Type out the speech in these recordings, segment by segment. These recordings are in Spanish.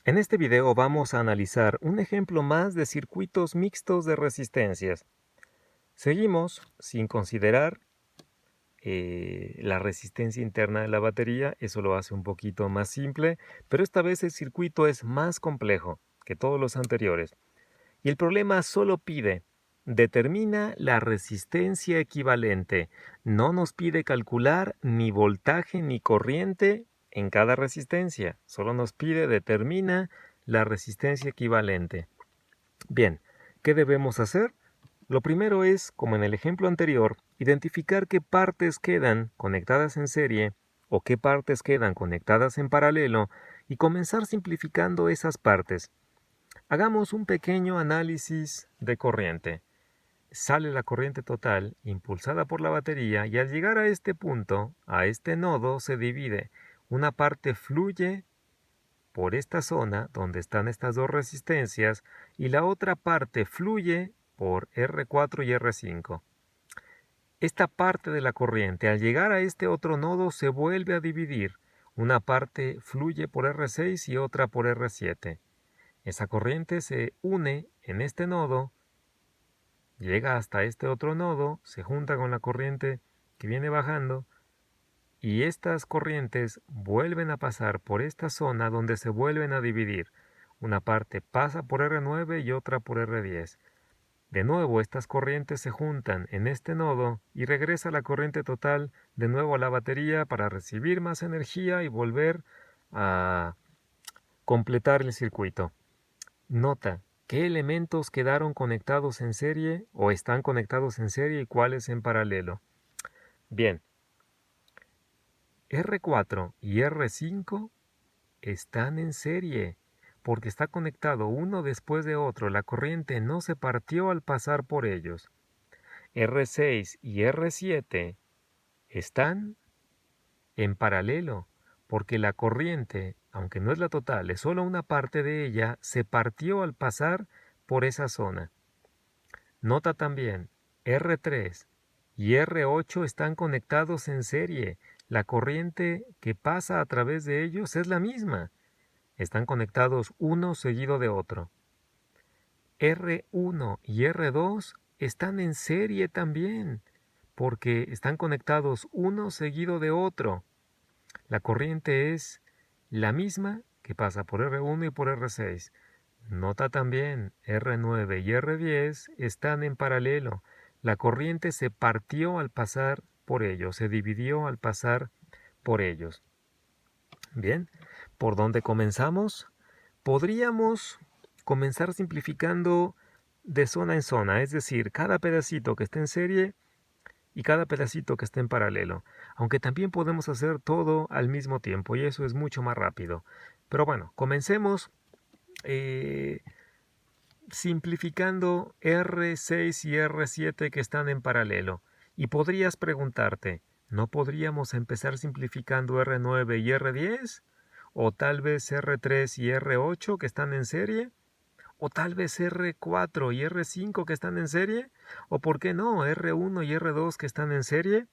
En este video vamos a analizar un ejemplo más de circuitos mixtos de resistencias. Seguimos sin considerar la resistencia interna de la batería, eso lo hace un poquito más simple, pero esta vez el circuito es más complejo que todos los anteriores. Y el problema solo pide, determina la resistencia equivalente. No nos pide calcular ni voltaje ni corriente en cada resistencia. Solo nos pide, determina la resistencia equivalente. Bien, ¿qué debemos hacer? Lo primero es, como en el ejemplo anterior, identificar qué partes quedan conectadas en serie o qué partes quedan conectadas en paralelo y comenzar simplificando esas partes. Hagamos un pequeño análisis de corriente. Sale la corriente total impulsada por la batería y al llegar a este punto, a este nodo, se divide. Una parte fluye por esta zona donde están estas dos resistencias y la otra parte fluye por R4 y R5. Esta parte de la corriente al llegar a este otro nodo se vuelve a dividir. Una parte fluye por R6 y otra por R7. Esa corriente se une en este nodo, llega hasta este otro nodo, se junta con la corriente que viene bajando y estas corrientes vuelven a pasar por esta zona donde se vuelven a dividir. Una parte pasa por R9 y otra por R10. De nuevo estas corrientes se juntan en este nodo y regresa la corriente total de nuevo a la batería para recibir más energía y volver a completar el circuito. Nota, ¿qué elementos quedaron conectados en serie o están conectados en serie y cuáles en paralelo? Bien, R4 y R5 están en serie porque está conectado uno después de otro. La corriente no se partió al pasar por ellos. R6 y R7 están en paralelo porque la corriente, aunque no es la total, es solo una parte de ella, se partió al pasar por esa zona. Nota también, R3 y R8 están conectados en serie. La corriente que pasa a través de ellos es la misma. Están conectados uno seguido de otro. R1 y R2 están en serie también, porque están conectados uno seguido de otro. La corriente es la misma que pasa por R1 y por R6. Nota también, R9 y R10 están en paralelo. La corriente se partió al pasar por ellos, se dividió al pasar por ellos. Bien, ¿por dónde comenzamos? Podríamos comenzar simplificando de zona en zona, es decir, cada pedacito que esté en serie y cada pedacito que esté en paralelo, aunque también podemos hacer todo al mismo tiempo y eso es mucho más rápido. Pero bueno, comencemos simplificando R6 y R7 que están en paralelo. Y podrías preguntarte, ¿no podríamos empezar simplificando R9 y R10? ¿O tal vez R3 y R8 que están en serie? ¿O tal vez R4 y R5 que están en serie? ¿O por qué no R1 y R2 que están en serie?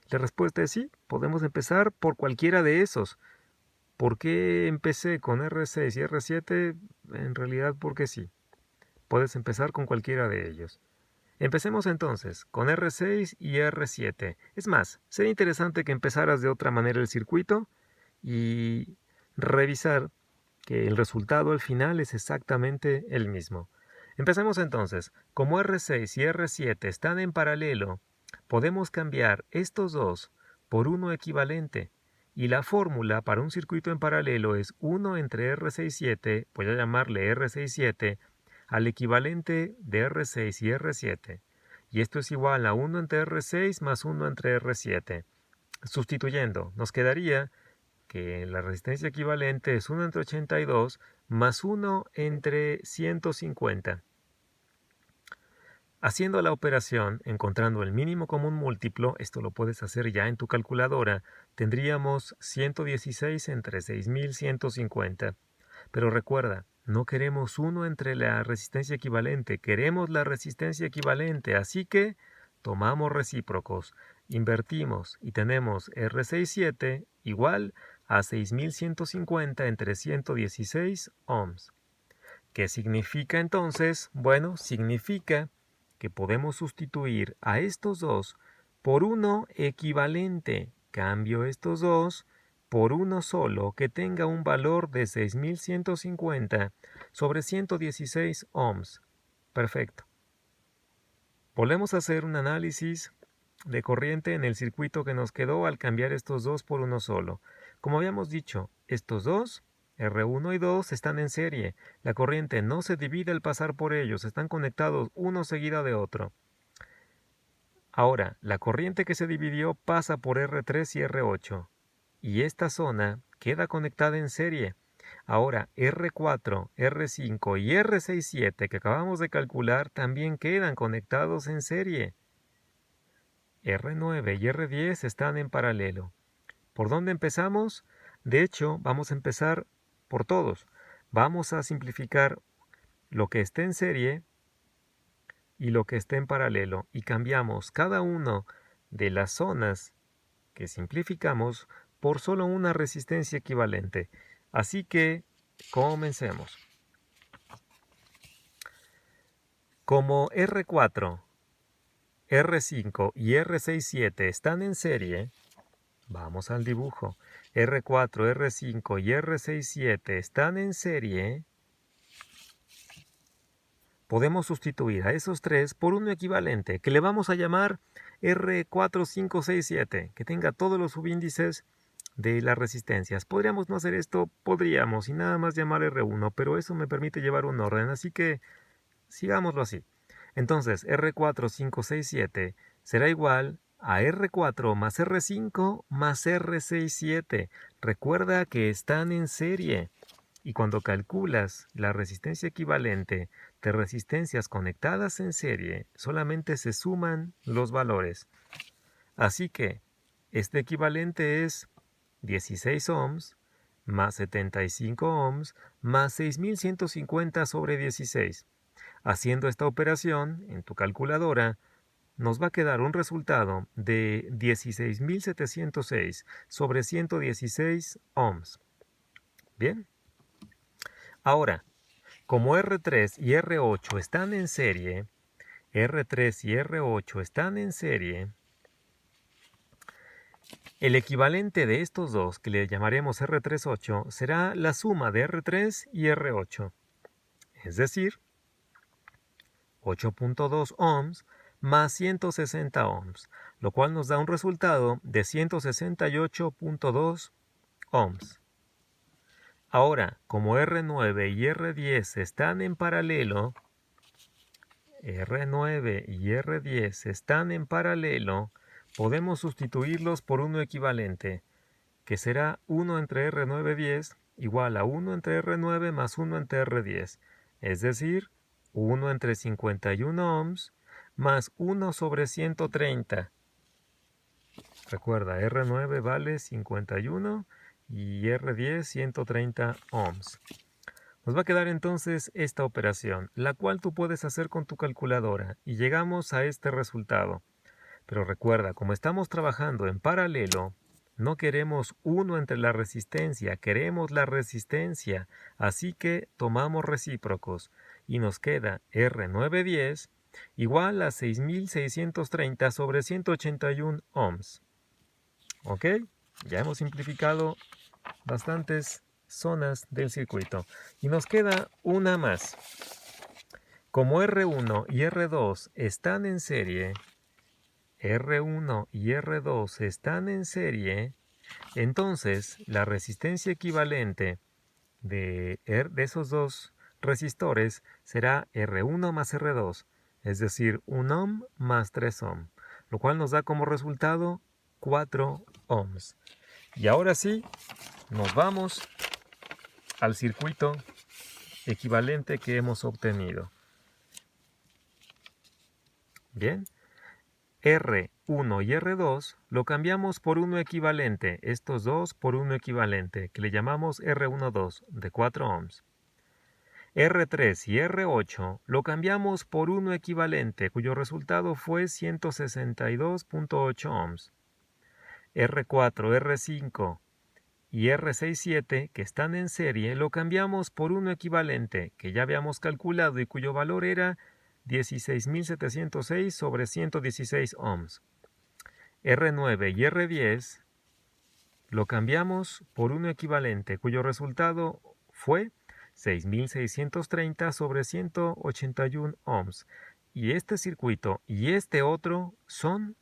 La respuesta es sí, podemos empezar por cualquiera de esos. ¿Por qué empecé con R6 y R7? En realidad porque sí. Puedes empezar con cualquiera de ellos. Empecemos entonces con R6 y R7. Es más, sería interesante que empezaras de otra manera el circuito y revisar que el resultado al final es exactamente el mismo. Empecemos entonces. Como R6 y R7 están en paralelo, podemos cambiar estos dos por uno equivalente. Y la fórmula para un circuito en paralelo es 1 entre R67, voy a llamarle R67, al equivalente de R6 y R7. Y esto es igual a 1 entre R6 más 1 entre R7. Sustituyendo, nos quedaría que la resistencia equivalente es 1 entre 82 más 1 entre 150. Haciendo la operación, encontrando el mínimo común múltiplo, esto lo puedes hacer ya en tu calculadora, tendríamos 116 entre 6150. Pero recuerda, no queremos 1 entre la resistencia equivalente, queremos la resistencia equivalente, así que tomamos recíprocos, invertimos y tenemos R67 igual a 6150 entre 116 ohms. ¿Qué significa entonces? Bueno, significa que podemos sustituir a estos dos por uno equivalente. Cambio estos dos por uno solo que tenga un valor de 6150 sobre 116 ohms. Perfecto. Volvemos a hacer un análisis de corriente en el circuito que nos quedó al cambiar estos dos por uno solo. Como habíamos dicho, estos dos, R1 y 2, están en serie. La corriente no se divide al pasar por ellos, están conectados uno seguido de otro. Ahora, la corriente que se dividió pasa por R3 y R8, y esta zona queda conectada en serie. Ahora, R4, R5 y R67 que acabamos de calcular también quedan conectados en serie. R9 y R10 están en paralelo. ¿Por dónde empezamos? De hecho, vamos a empezar por todos. Vamos a simplificar lo que esté en serie y lo que esté en paralelo y cambiamos cada uno de las zonas que simplificamos por solo una resistencia equivalente. Así que comencemos. Como R4, R5 y R67 están en serie, vamos al dibujo. R4, R5 y R67 están en serie. Podemos sustituir a esos tres por uno equivalente que le vamos a llamar R4567, que tenga todos los subíndices de las resistencias. ¿Podríamos no hacer esto? Podríamos, y nada más llamar R1, pero eso me permite llevar un orden, así que sigámoslo así. Entonces, R4567 será igual a R4 más R5 más R67. Recuerda que están en serie. Y cuando calculas la resistencia equivalente de resistencias conectadas en serie, solamente se suman los valores. Así que este equivalente es 16 ohms más 75 ohms más 6150 sobre 16. Haciendo esta operación en tu calculadora, nos va a quedar un resultado de 16.706 sobre 116 ohms. Bien. Ahora, como R3 y R8 están en serie, R3 y R8 están en serie, el equivalente de estos dos, que le llamaremos R38, será la suma de R3 y R8, es decir, 8.2 ohms más 160 ohms, lo cual nos da un resultado de 168.2 ohms. Ahora, como R9 y R10 están en paralelo, R9 y R10 están en paralelo, podemos sustituirlos por uno equivalente, que será 1 entre R9 10 igual a 1 entre R9 más 1 entre R10, es decir, 1 entre 51 ohms más 1 sobre 130. Recuerda, R9 vale 51 y R10 130 ohms. Nos va a quedar entonces esta operación, la cual tú puedes hacer con tu calculadora y llegamos a este resultado. Pero recuerda, como estamos trabajando en paralelo, no queremos uno entre la resistencia, queremos la resistencia, así que tomamos recíprocos y nos queda R910 igual a 6630 sobre 181 ohms. ¿Ok? Ya hemos simplificado bastantes zonas del circuito. Y nos queda una más. Como R1 y R2 están en serie, R1 y R2 están en serie, entonces la resistencia equivalente de esos dos resistores será R1 más R2, es decir, 1 ohm más 3 ohm, lo cual nos da como resultado 4 ohms. Y ahora sí, nos vamos al circuito equivalente que hemos obtenido. Bien, R1 y R2 lo cambiamos por uno equivalente, estos dos por uno equivalente, que le llamamos R12 de 4 ohms. R3 y R8 lo cambiamos por uno equivalente, cuyo resultado fue 162.8 ohms. R4, R5 y R67, que están en serie, lo cambiamos por uno equivalente, que ya habíamos calculado y cuyo valor era 16.706 sobre 116 ohms. R9 y R10 lo cambiamos por uno equivalente, cuyo resultado fue 6.630 sobre 181 ohms. Y este circuito y este otro son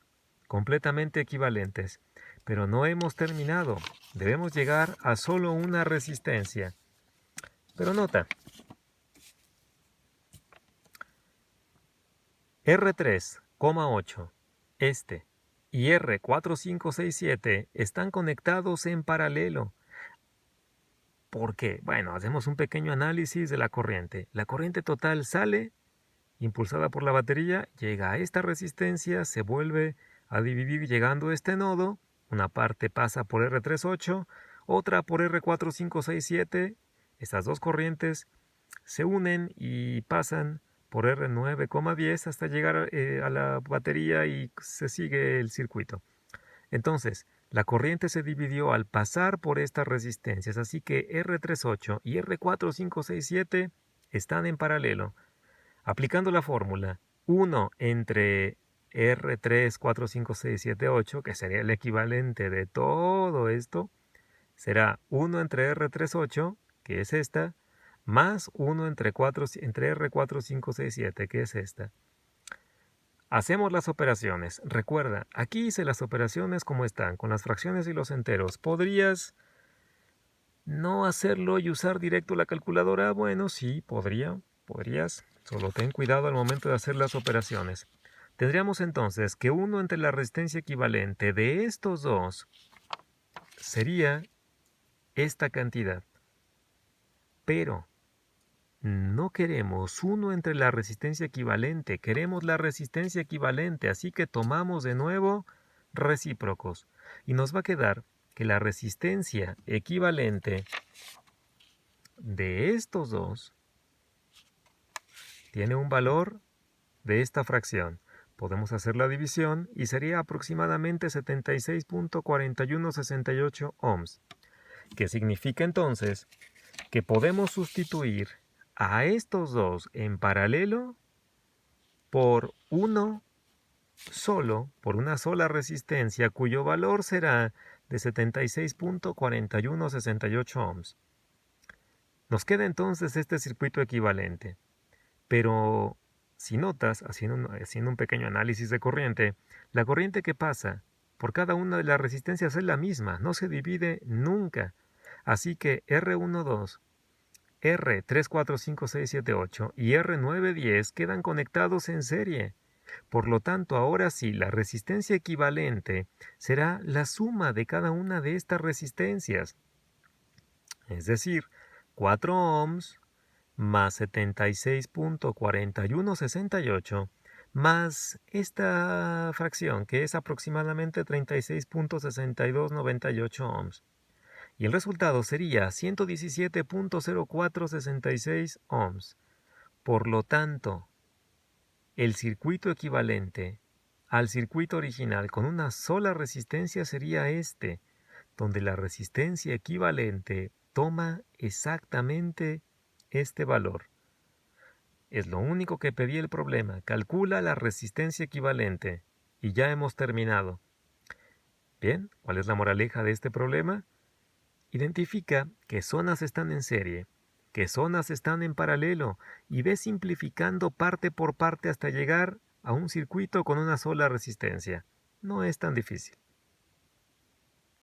completamente equivalentes. Pero no hemos terminado. Debemos llegar a solo una resistencia. Pero nota, R3,8, este, y R4567 están conectados en paralelo. ¿Por qué? Bueno, hacemos un pequeño análisis de la corriente. La corriente total sale, impulsada por la batería, llega a esta resistencia, se vuelve a dividir llegando a este nodo. Una parte pasa por R38, otra por R4567. Estas dos corrientes se unen y pasan por R9,10 hasta llegar a la batería y se sigue el circuito. Entonces, la corriente se dividió al pasar por estas resistencias, así que R38 y R4567 están en paralelo. Aplicando la fórmula 1 entre R34567,8, que sería el equivalente de todo esto, será 1 entre R38, que es esta, más 1 entre R4567, que es esta. Hacemos las operaciones. Recuerda, aquí hice las operaciones como están, con las fracciones y los enteros. ¿Podrías no hacerlo y usar directo la calculadora? Bueno, sí, podrías. Solo ten cuidado al momento de hacer las operaciones. Tendríamos entonces que 1 entre la resistencia equivalente de estos dos sería esta cantidad. Pero no queremos 1 entre la resistencia equivalente, queremos la resistencia equivalente, así que tomamos de nuevo recíprocos. Y nos va a quedar que la resistencia equivalente de estos dos tiene un valor de esta fracción. Podemos hacer la división y sería aproximadamente 76.4168 ohms, que significa entonces que podemos sustituir a estos dos en paralelo por uno solo, por una sola resistencia cuyo valor será de 76.4168 ohms. Nos queda entonces este circuito equivalente, pero si notas, haciendo un pequeño análisis de corriente, la corriente que pasa por cada una de las resistencias es la misma, no se divide nunca. Así que R12, R34567,8 y R910 quedan conectados en serie. Por lo tanto, ahora sí, la resistencia equivalente será la suma de cada una de estas resistencias. Es decir, 4 ohms más 76.4168 más esta fracción que es aproximadamente 36.6298 ohms. Y el resultado sería 117.0466 ohms. Por lo tanto, el circuito equivalente al circuito original con una sola resistencia sería este, donde la resistencia equivalente toma exactamente este valor. Es lo único que pedí el problema. Calcula la resistencia equivalente. Y ya hemos terminado. Bien, ¿cuál es la moraleja de este problema? Identifica qué zonas están en serie, qué zonas están en paralelo y ve simplificando parte por parte hasta llegar a un circuito con una sola resistencia. No es tan difícil.